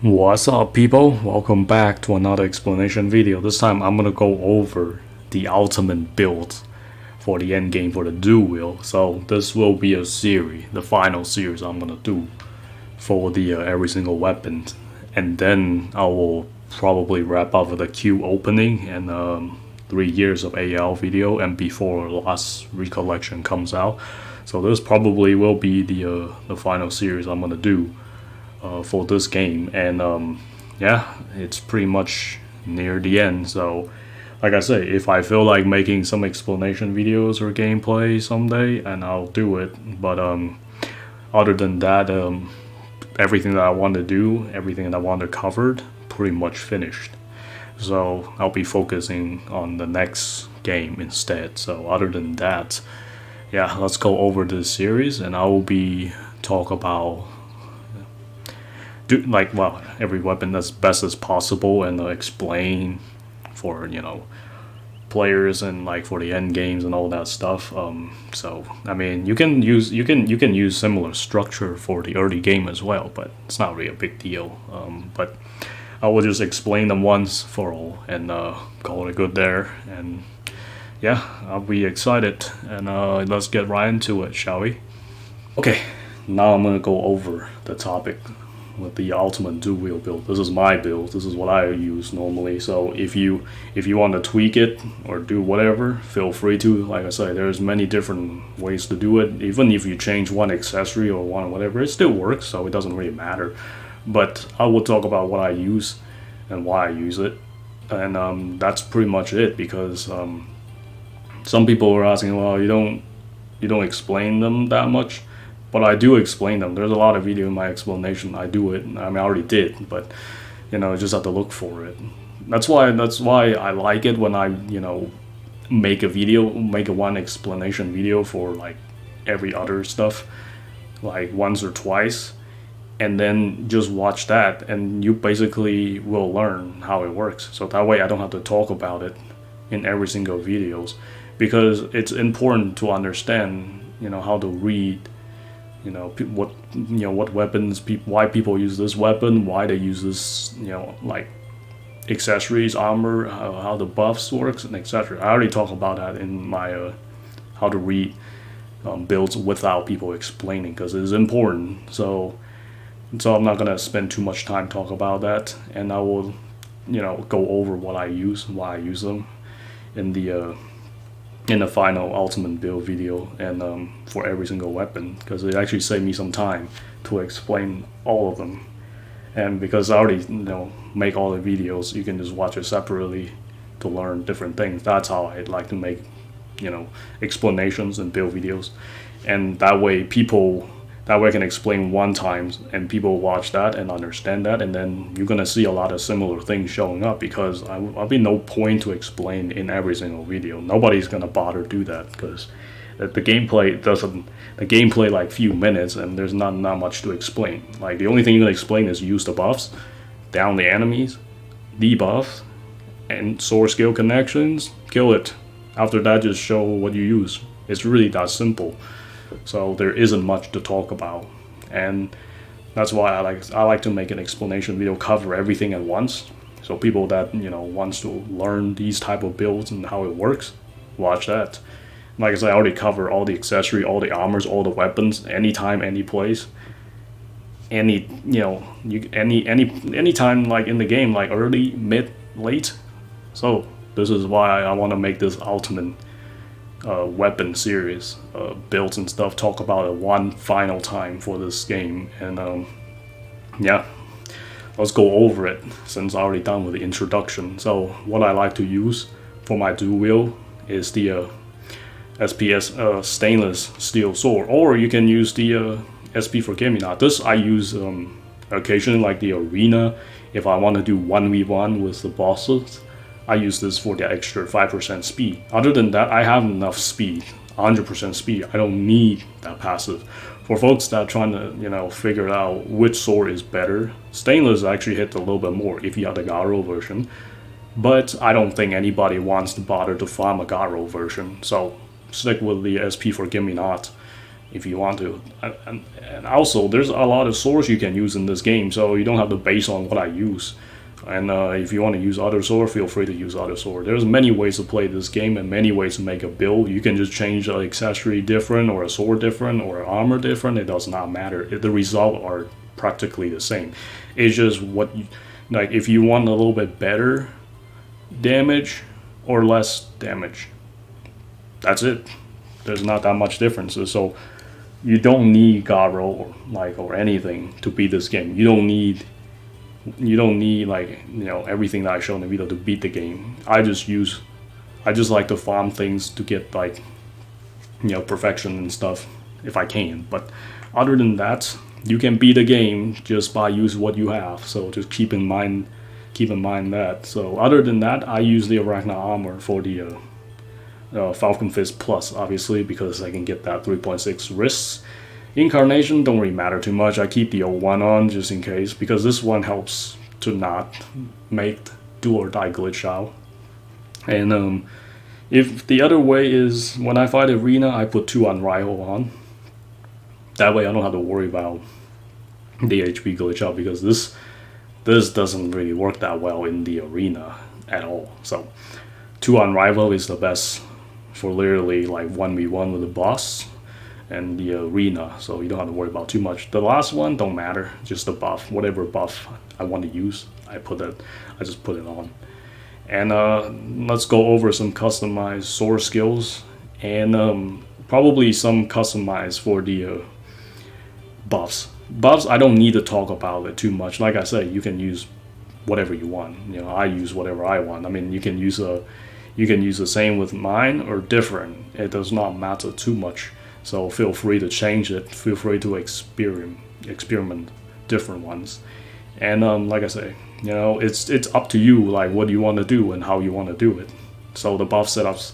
What's up, people? Welcome back to another explanation video. This time I'm gonna go over the ultimate build for the end game for the dual wield. So this will be a series, the final series I'm gonna do for the every single weapon, and then I will probably wrap up with a queue opening and 3 years of AL video, and before last recollection comes out. So this probably will be the final series I'm gonna do for this game, and yeah, it's pretty much near the end. So like I say, if I feel like making some explanation videos or gameplay someday, and I'll do it, but other than that, everything that I want to do, everything that I want to cover, pretty much finished. So I'll be focusing on the next game instead. So other than that, yeah, let's go over this series, and I will be talk about do like, well, every weapon as best as possible, and explain for players, and like for the end games and all that stuff. So I mean, you can use similar structure for the early game as well, but it's not really a big deal. But I will just explain them once for all, and call it good there. And yeah, I'll be excited, and let's get right into it, shall we? Okay, now I'm gonna go over the topic with the ultimate dual wield build. This is my build. This is what I use normally. So if you want to tweak it or do whatever, feel free to. Like I say, there's many different ways to do it. Even if you change one accessory or one whatever, it still works. So it doesn't really matter. But I will talk about what I use and why I use it, and that's pretty much it. Because some people are asking, well, you don't explain them that much. But I do explain them. There's a lot of video in my explanation. I do it. I mean, I already did, but you just have to look for it. That's why I like it when I make a one explanation video for like every other stuff, like once or twice, and then just watch that, and you basically will learn how it works. So that way I don't have to talk about it in every single videos, because it's important to understand how to read what weapons, why people use this weapon, why they use this, like accessories, armor, how the buffs works, and etc. I already talked about that in my how to read builds without people explaining, because it is important. So I'm not gonna spend too much time talk about that, and I will go over what I use, why I use them in the final ultimate build video, and for every single weapon, because it actually saved me some time to explain all of them. And because I already make all the videos, you can just watch it separately to learn different things. That's how I like to make explanations and build videos, and that way I can explain one time, and people watch that and understand that, and then you're gonna see a lot of similar things showing up, because I'll be no point to explain in every single video. Nobody's gonna bother do that, because the gameplay like few minutes, and there's not much to explain. Like the only thing you're gonna explain is use the buffs, down the enemies, debuffs, and sword skill connections, kill it. After that, just show what you use. It's really that simple. So there isn't much to talk about, and that's why I like to make an explanation video, cover everything at once. So people that wants to learn these type of builds and how it works, watch that. Like I said, I already cover all the accessory, all the armors, all the weapons, anytime, any place, anytime, like in the game, like early, mid, late. So this is why I want to make this ultimate weapon series, builds and stuff, talk about it one final time for this game. And yeah, let's go over it, since I already done with the introduction. So what I like to use for my dual wield is the SPS stainless steel sword, or you can use the SP Forgive Me Not. This I use occasionally, like the arena, if I want to do 1v1 with the bosses. I use this for the extra 5% speed. Other than that, I have enough speed, 100% speed. I don't need that passive. For folks that are trying to, figure out which sword is better, stainless actually hits a little bit more if you have the Garo version. But I don't think anybody wants to bother to farm a Garo version. So stick with the SP Forgive Me Not. if you want to. And also, there's a lot of swords you can use in this game, so you don't have to base on what I use. And if you want to use other sword, feel free to use other sword. There's many ways to play this game and many ways to make a build. You can just change an accessory different, or a sword different, or armor different. It does not matter. The result are practically the same. It's just what you, like, if you want a little bit better damage or less damage, that's it. There's not that much differences. So you don't need God roll or anything to beat this game. You don't need like, everything that I show in the video to beat the game. I just like to farm things to get like, perfection and stuff if I can. But other than that, you can beat the game just by using what you have. So just keep in mind that. So other than that, I use the Arachna armor for the Falcon Fist Plus, obviously, because I can get that 3.6 wrists. Incarnation don't really matter too much. I keep the old one on just in case, because this one helps to not make do or die glitch out. And if the other way is when I fight arena, I put 2 Unrival on. That way I don't have to worry about the HP glitch out, because this doesn't really work that well in the arena at all. So 2 Unrival is the best for literally like 1v1 with the boss and the arena, so you don't have to worry about too much. The last one don't matter, just the buff, whatever buff I want to use, I just put it on. And let's go over some customized sword skills, and probably some customized for the buffs. Buffs, I don't need to talk about it too much. Like I said, you can use whatever you want. I use whatever I want. I mean, you can use the same with mine or different. It does not matter too much. So feel free to change it. Feel free to experiment different ones. And like I say, it's up to you, like what you want to do and how you want to do it. So the buff setups,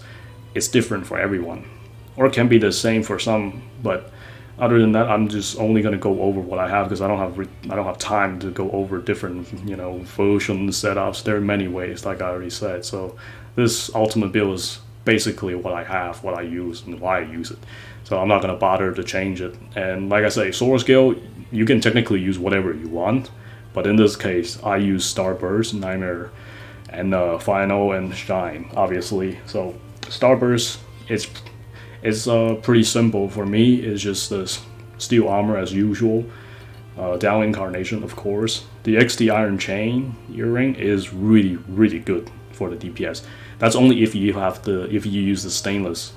it's different for everyone, or it can be the same for some. But other than that, I'm just only gonna go over what I have, because I don't have time to go over different version setups. There are many ways, like I already said. So this ultimate build is basically what I have, what I use, and why I use it. So I'm not gonna bother to change it. And like I say, sword skill, you can technically use whatever you want, but in this case, I use Starburst, Nightmare, and Final and Shine, obviously. So Starburst, it's pretty simple for me. It's just the steel armor as usual. Down incarnation, of course. The XT Iron Chain earring is really, really good for the DPS. That's only if you use the stainless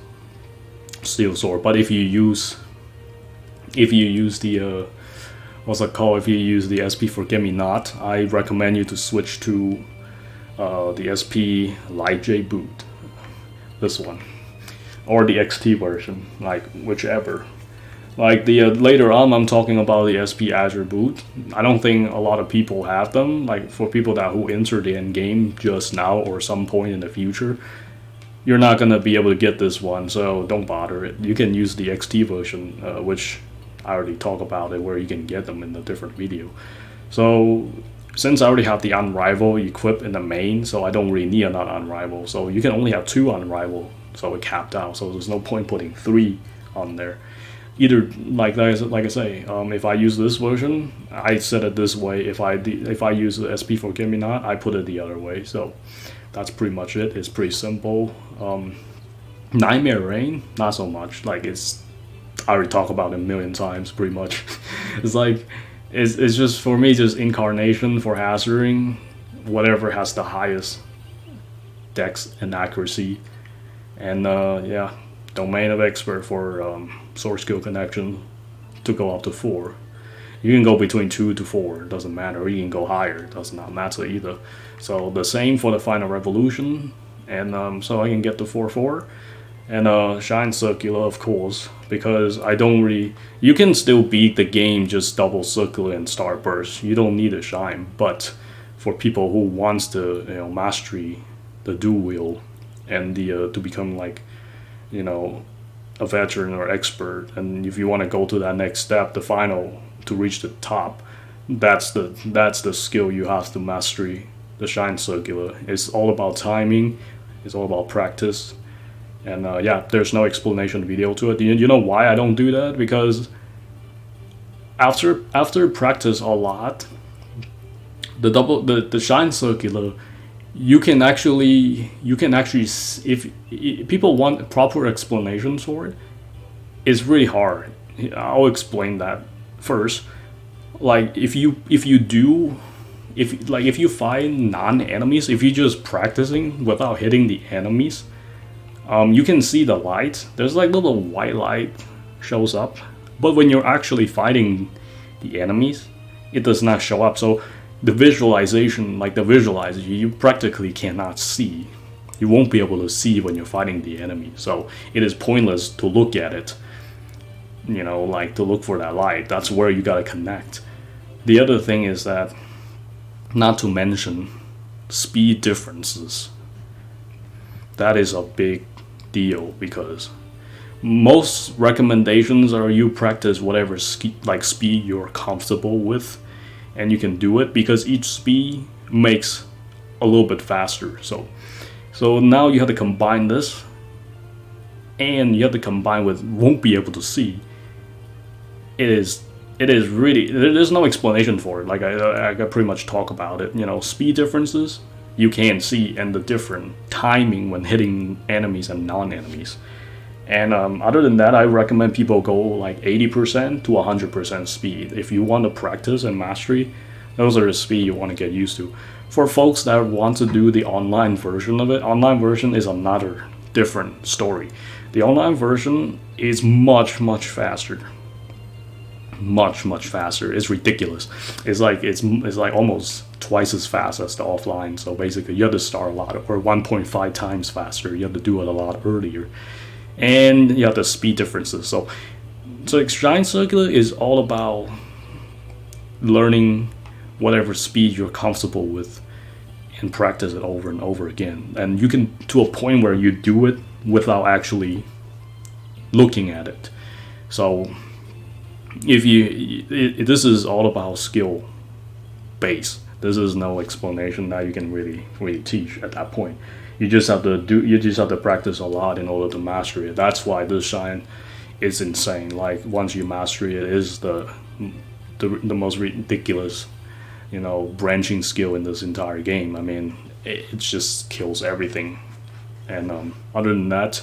steel sword. But if you use the what's it called? If you use the SP Forget Me Not, I recommend you to switch to the SP Light J boot. This one. Or the XT version, like whichever. Like the later on, I'm talking about the SP Azure boot. I don't think a lot of people have them. Like for people who enter the end game just now or some point in the future, you're not gonna be able to get this one. So don't bother it. You can use the XT version, which I already talked about it, where you can get them in a different video. So since I already have the Unrival equipped in the main, so I don't really need another Unrival. So you can only have 2 Unrival. So it capped out, so there's no point putting 3 on there. Either like I say, if I use this version, I set it this way. If I use the SP Forget Me Not, I put it the other way. So that's pretty much it. It's pretty simple. Nightmare Rain, not so much. Like I already talked about it a million times, pretty much. It's like it's just for me, just incarnation for hazarding, whatever has the highest dex and accuracy. And yeah, Domain of Expert for sword skill connection to go up to 4. You can go between 2 to 4, it doesn't matter. Or you can go higher, it does not matter either. So the same for the Final Revolution, and so I can get to 4/4. And Shine Circular, of course, because I don't really. You can still beat the game just double circular and Starburst. You don't need a Shine, but for people who wants to mastery the dual wield and the to become like a veteran or expert, and if you want to go to that next step, the final, to reach the top, that's the skill you have to mastery. The Shine Circular, it's all about timing, it's all about practice, And yeah, there's no explanation video to it. You know why I don't do that? Because after practice a lot, the shine circular, you can actually if people want proper explanations for it, it's really hard. I'll explain that first. Like if you find non-enemies, if you're just practicing without hitting the enemies, you can see the light. There's like little white light shows up, but when you're actually fighting the enemies, it does not show up. So the visualization, like the visualizer, you practically cannot see. You won't be able to see when you're fighting the enemy. So it is pointless to look at it. You know, like to look for that light. That's where you gotta connect. The other thing is that, not to mention speed differences. That is a big deal because most recommendations are you practice whatever speed you're comfortable with, and you can do it because each speed makes a little bit faster. So now you have to combine this, and you have to combine with won't be able to see. It is really, there's no explanation for it. Like I pretty much talk about it. You know, speed differences you can see, and the different timing when hitting enemies and non-enemies. And other than that, I recommend people go like 80% to 100% speed. If you want to practice and mastery, those are the speed you want to get used to. For folks that want to do the online version of it, online version is another different story. The online version is much faster. Much faster. It's ridiculous. It's like almost twice as fast as the offline. So basically you have to start a lot, or 1.5 times faster. You have to do it a lot earlier. And you have the speed differences. So Shine Circular is all about learning whatever speed you're comfortable with and practice it over and over again. And you can, to a point where you do it without actually looking at it. So this is all about skill base. This is no explanation that you can really teach at that point. You just have to practice a lot in order to master it. That's why this shine is insane. Like once you master it, it is the most ridiculous, you know, branching skill in this entire game. I mean, it just kills everything. And other than that,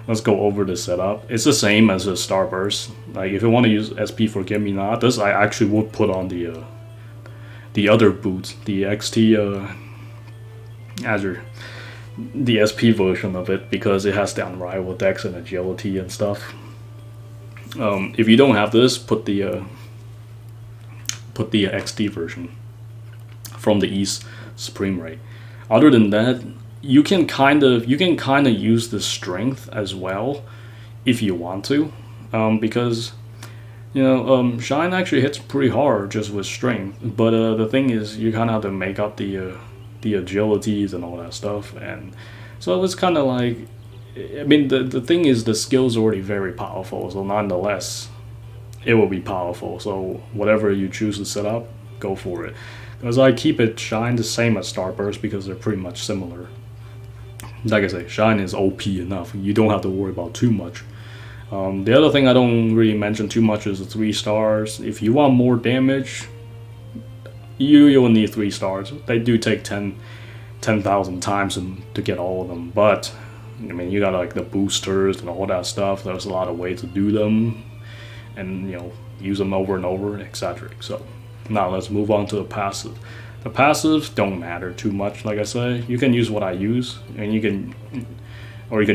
let's go over the setup. It's the same as a Starburst. Like if you want to use SP Forget Me Not, this I actually would put on the other boot, the XT Azure, the SP version of it, because it has the unrivaled dex and agility and stuff. If you don't have this, put the XT version from the East Supreme Ray. Other than that, you can kind of use the strength as well if you want to, because you know Shine actually hits pretty hard just with strength. But the thing is, you kind of have to make up the agilities and all that stuff, and so it's kind of like, I mean, the thing is, the skill's already very powerful, so nonetheless it will be powerful. So whatever you choose to set up, go for it. Because I keep it Shine the same as Starburst because they're pretty much similar. Like I say, Shine is OP enough. You don't have to worry about too much. The other thing I don't really mention too much is the 3 stars. If you want more damage, you will need 3 stars. They do take 10,000 times to get all of them. But I mean, you got like the boosters and all that stuff. There's a lot of ways to do them, and you know, use them over and over, etc. So now let's move on to the passive. The passives don't matter too much. Like I say, you can use what I use, and you can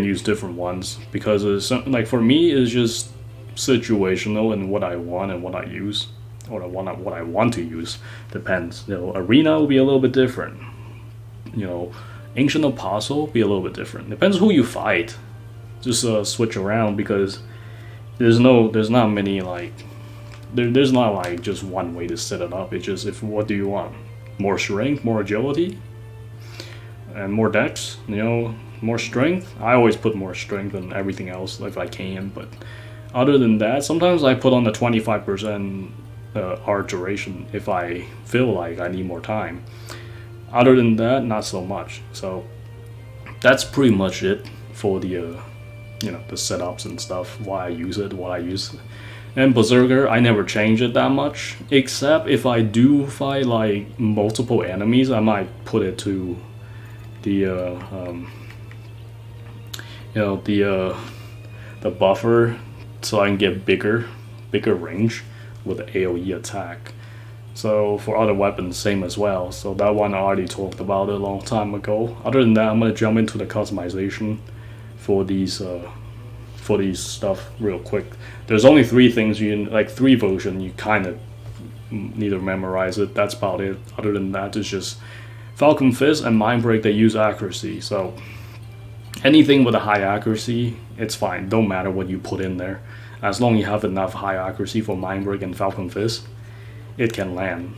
use different ones, because it's like, for me, it's just situational and what I want and what I use, or what I want to use. Depends. You know, arena will be a little bit different. You know, ancient apostle will be a little bit different. Depends who you fight. Just switch around, because there's not many like there's not like just one way to set it up. It's just, what do you want? More strength, more agility, and more dex. You know, more strength. I always put more strength than everything else if I can, but other than that, sometimes I put on the 25% art duration if I feel like I need more time. Other than that, not so much. So that's pretty much it for the you know, the setups and stuff, why I use it, what I use. And Berserker, I never change it that much, except if I do fight like multiple enemies, I might put it to the you know, the buffer, so I can get bigger range with the AoE attack. So for other weapons, same as well. So that one I already talked about a long time ago. Other than that, I'm gonna jump into the customization for these stuff real quick. There's only 3 things like 3 versions you kind of need to memorize it. That's about it. Other than that, it's just Falcon Fist and Mind Break. They use accuracy, so anything with a high accuracy, it's fine. Don't matter what you put in there, as long as you have enough high accuracy for Mind Break and Falcon Fist, it can land.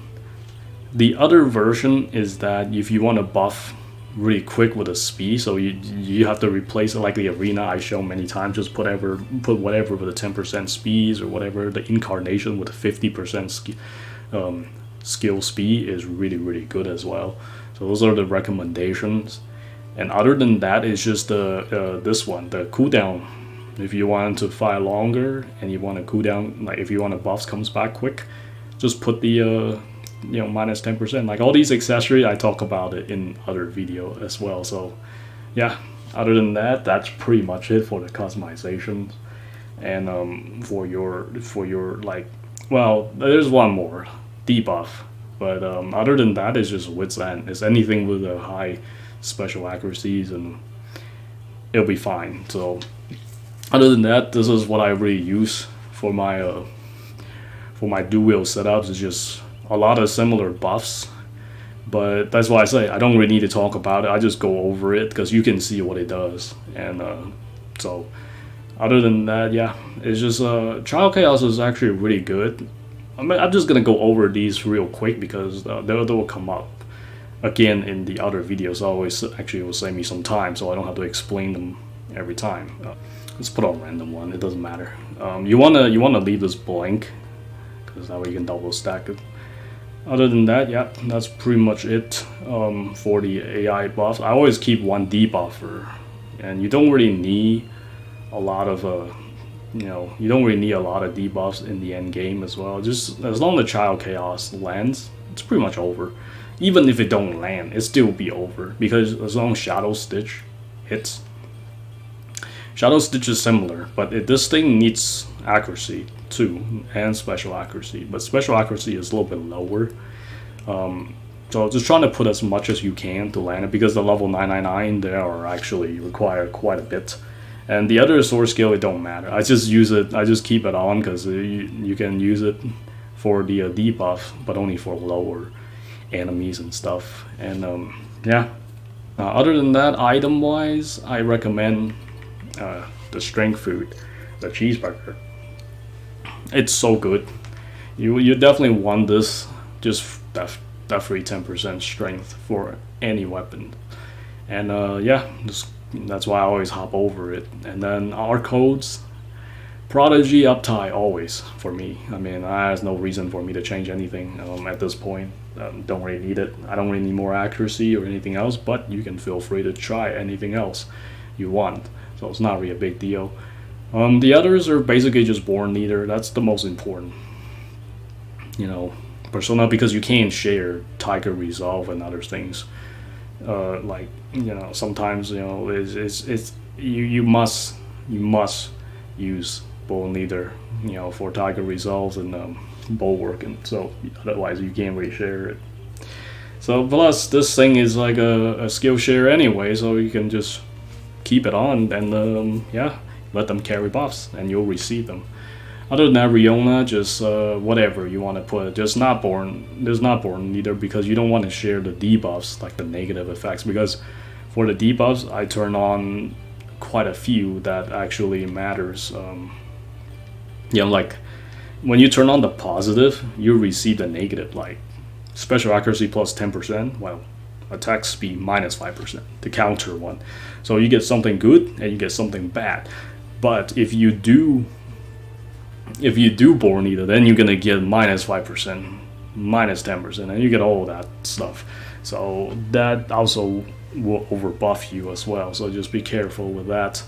The other version is that if you want to buff really quick with a speed, so you have to replace it like the arena I shown many times. Just put whatever with a 10% speeds or whatever. The incarnation with a 50% skill speed is really good as well. So those are the recommendations. And other than that, it's just this one, the cooldown. If you want to fight longer and you want to cool down, like if you want a buffs comes back quick, just put the you know, minus 10%. Like all these accessories, I talk about it in other video as well. So yeah, other than that, that's pretty much it for the customizations. And for your like, well, there's one more, debuff. But other than that, it's just wit's end. It's anything with a high special accuracies and it'll be fine. So other than that, this is what I really use for my dual wield setups. It's just a lot of similar buffs, but that's why I say I don't really need to talk about it. I just go over it because you can see what it does. And so other than that, yeah, it's just Child Chaos is actually really good. I mean, I'm just gonna go over these real quick because they will come up again in the other videos. Always actually, it will save me some time, so I don't have to explain them every time. Let's put on random one. It doesn't matter. You wanna leave this blank because that way you can double stack it. Other than that, yeah, that's pretty much it for the AI buffs. I always keep one debuffer, and you don't really need a lot of you don't really need a lot of debuffs in the end game as well. Just as long as the Child Chaos lands, it's pretty much over. Even if it don't land, it still be over because as long as Shadow Stitch hits. Shadow Stitch is similar, but this thing needs accuracy too, and special accuracy. But special accuracy is a little bit lower. So just trying to put as much as you can to land it because the level 999 they are actually require quite a bit. And the other sword skill, it don't matter. I just use it. I just keep it on because you can use it for the debuff, but only for lower enemies and stuff. And yeah. Other than that, item wise, I recommend the strength food, the cheeseburger. It's so good. You definitely want this. Just definitely 10% strength for any weapon. And yeah, that's why I always hop over it. And then our codes, Prodigy Uptie always for me. I mean, there's no reason for me to change anything at this point. Don't really need it. I don't really need more accuracy or anything else, but you can feel free to try anything else you want. So it's not really a big deal. The others are basically just Born Leader. That's the most important. You know, Persona, because you can't share Tiger Resolve and other things. Like, you know, sometimes, you know, you must use Born Leader, you know, for Tiger Resolves and Bulwark, and so otherwise you can't really share it. So plus this thing is like a skill share anyway, so you can just keep it on and yeah, let them carry buffs and you'll receive them. Other than that, Riona, just whatever you want to put. There's not Born Leader because you don't want to share the debuffs, like the negative effects, because for the debuffs I turn on quite a few that actually matters. You know, like when you turn on the positive, you receive the negative, like special accuracy plus 10%, well, attack speed minus 5%, the counter one. So you get something good and you get something bad. But if you do Born Leader, then you're gonna get minus 5%, minus 10%, and you get all that stuff. So that also will overbuff you as well. So just be careful with that.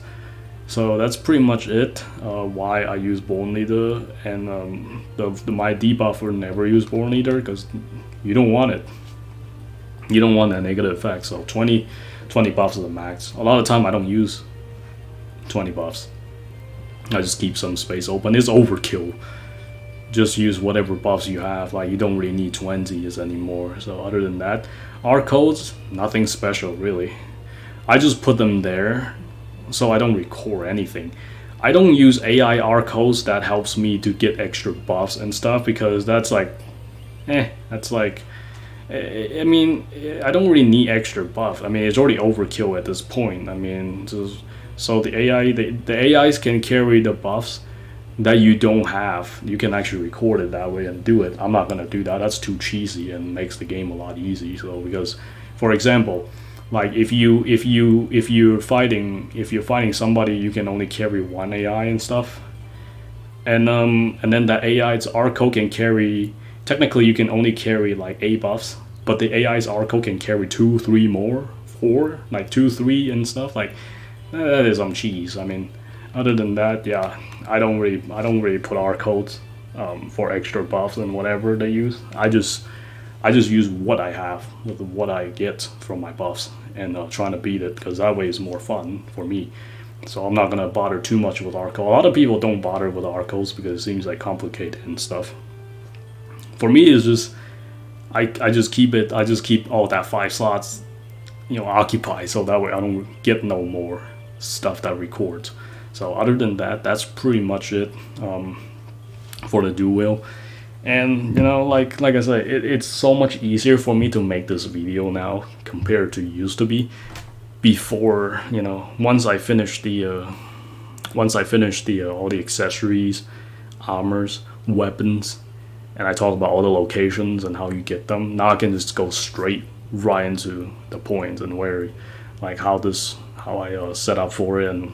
So that's pretty much it. Why I use Born Leader, and my debuffer never use Born Leader because you don't want it. You don't want that negative effect. So 20 buffs is the max. A lot of time I don't use 20 buffs. I just keep some space open. It's overkill. Just use whatever buffs you have. Like, you don't really need 20s anymore. So other than that, Arcos, nothing special really. I just put them there so I don't record anything. I don't use AI Arcos that helps me to get extra buffs and stuff, because that's like, that's like, I mean, I don't really need extra buff. I mean, it's already overkill at this point. I mean, so the AI, the AIs can carry the buffs that you don't have. You can actually record it that way and do it. I'm not gonna do that. That's too cheesy and makes the game a lot easy. So because, for example, like if you're fighting somebody, you can only carry one AI and stuff, and then that AI's Arco can carry. Technically, you can only carry like 8 buffs, but the AI's Arco can carry 2, 3 more, 4, like 2, 3 and stuff. Like, that is some cheese. I mean, other than that, yeah, I don't really put Arcos for extra buffs and whatever they use. I just use what I have with what I get from my buffs, and trying to beat it, because that way is more fun for me. So I'm not gonna bother too much with Arco. A lot of people don't bother with Arcos because it seems like complicated and stuff. For me, it's just I just keep all that 5 slots, occupied, so that way I don't get no more stuff that records. So other than that, that's pretty much it for the dual wield. And like I said, it's so much easier for me to make this video now compared to used to be before. Once I finish the all the accessories, armors, weapons, and I talk about all the locations and how you get them. Now I can just go straight right into the points and where, like how I set up for it, and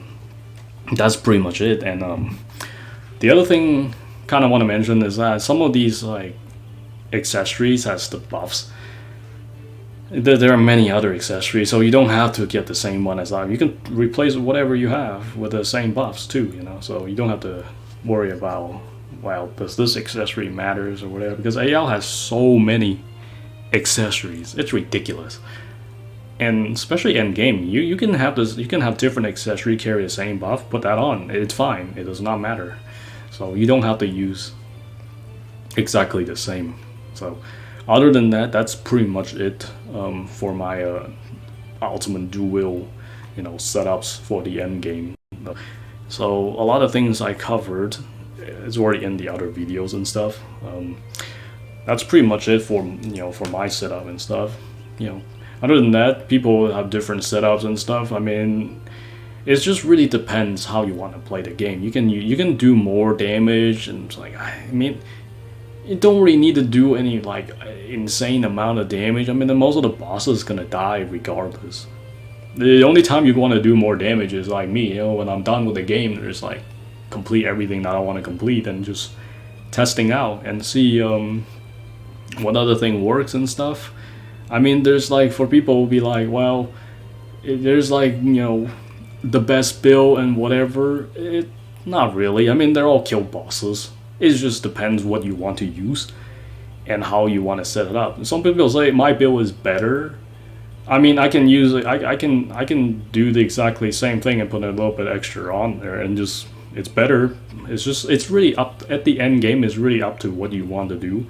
that's pretty much it. And the other thing kind of want to mention is that some of these like accessories has the buffs. There are many other accessories, so you don't have to get the same one as I. You can replace whatever you have with the same buffs too, so you don't have to worry about, well, does this accessory matters or whatever, because AL has so many accessories. It's ridiculous. And especially Endgame, you can have different accessory carry the same buff, put that on, it's fine, it does not matter. So you don't have to use exactly the same. So other than that, that's pretty much it for my ultimate dual wield, setups for the end game. So a lot of things I covered is already in the other videos and stuff. That's pretty much it for for my setup and stuff. Other than that, people have different setups and stuff. I mean, it just really depends how you want to play the game. You can do more damage, and it's like, I mean, you don't really need to do any like insane amount of damage. I mean, most of the bosses gonna die regardless. The only time you want to do more damage is like me, when I'm done with the game, there's like complete everything that I want to complete and just testing out and see what other thing works and stuff. I mean, there's like, for people who be like, well, there's like, the best build and whatever. Not really. I mean, they're all kill bosses. It just depends what you want to use and how you want to set it up. Some people say my build is better. I mean, I can use it. I can do the exactly same thing and put a little bit extra on there, and just it's better. It's really up at the end game. Is really up to what you want to do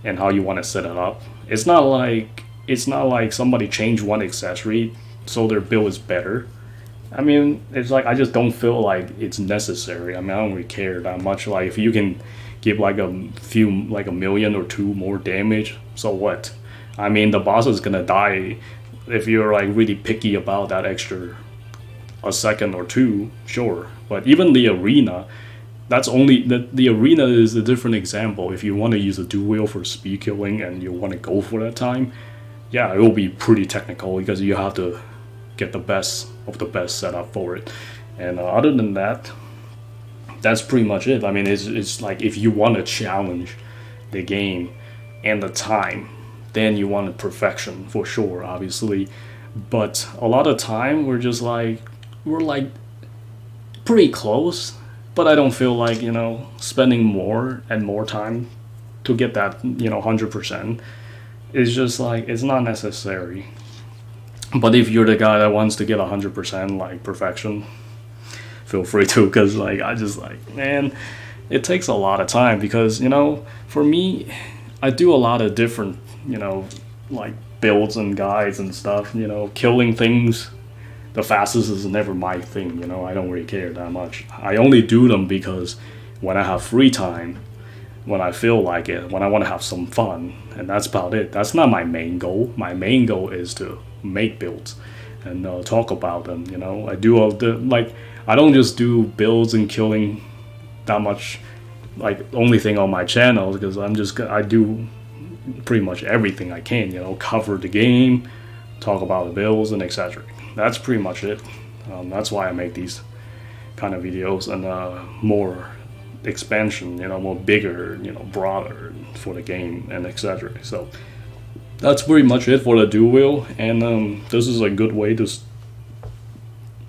and how you want to set it up. It's not like somebody changed one accessory so their build is better. I mean, it's like, I just don't feel like it's necessary. I mean, I don't really care that much. Like, if you can give like a million or 2 more damage, so what? I mean, the boss is gonna die if you're like really picky about that extra a second or 2, sure. But even the arena, that's only the arena is a different example. If you want to use a dual wield for speed killing and you want to go for that time, yeah, it will be pretty technical because you have to get the best of the best setup for it. And other than that, that's pretty much it. I mean, it's like, if you want to challenge the game and the time, then you want perfection for sure, obviously. But a lot of time we're like pretty close, but I don't feel like, you know, spending more and more time to get that, you know, 100%. It's just like, it's not necessary. But if you're the guy that wants to get 100% like perfection, feel free to, because like I just like, man, it takes a lot of time, because, you know, for me, I do a lot of different, you know, like builds and guides and stuff. You know, killing things the fastest is never my thing. You know, I don't really care that much. I only do them because when I have free time, when I feel like it, when I want to have some fun, and that's about it. That's not my main goal. My main goal is to make builds and talk about them. You know, I do all the, like, I don't just do builds and killing that much, like, only thing on my channel, because I do pretty much everything I can, you know, cover the game, talk about the builds, and etc. That's pretty much it. That's why I make these kind of videos, and more expansion, you know, more bigger, you know, broader for the game, and etc. So that's pretty much it for the dual wield, and this is a good way to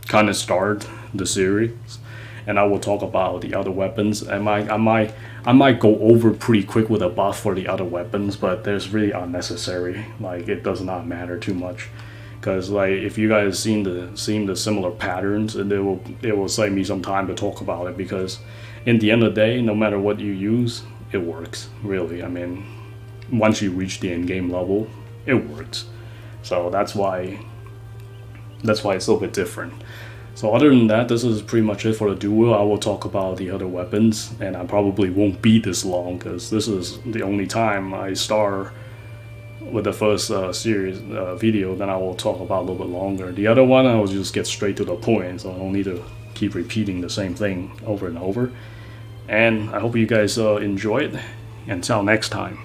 kind of start the series. And I will talk about the other weapons. I might go over pretty quick with a buff for the other weapons, but there's really unnecessary. Like, it does not matter too much, because like if you guys seen the similar patterns, and it will save me some time to talk about it, because in the end of the day, no matter what you use, it works. Really, I mean, once you reach the end game level, it works. So that's why it's a little bit different. So other than that, this is pretty much it for the duel. I will talk about the other weapons, and I probably won't be this long, because this is the only time I start with the first series video. Then I will talk about a little bit longer. The other one, I will just get straight to the point, so I don't need to keep repeating the same thing over and over. And I hope you guys enjoy it. Until next time.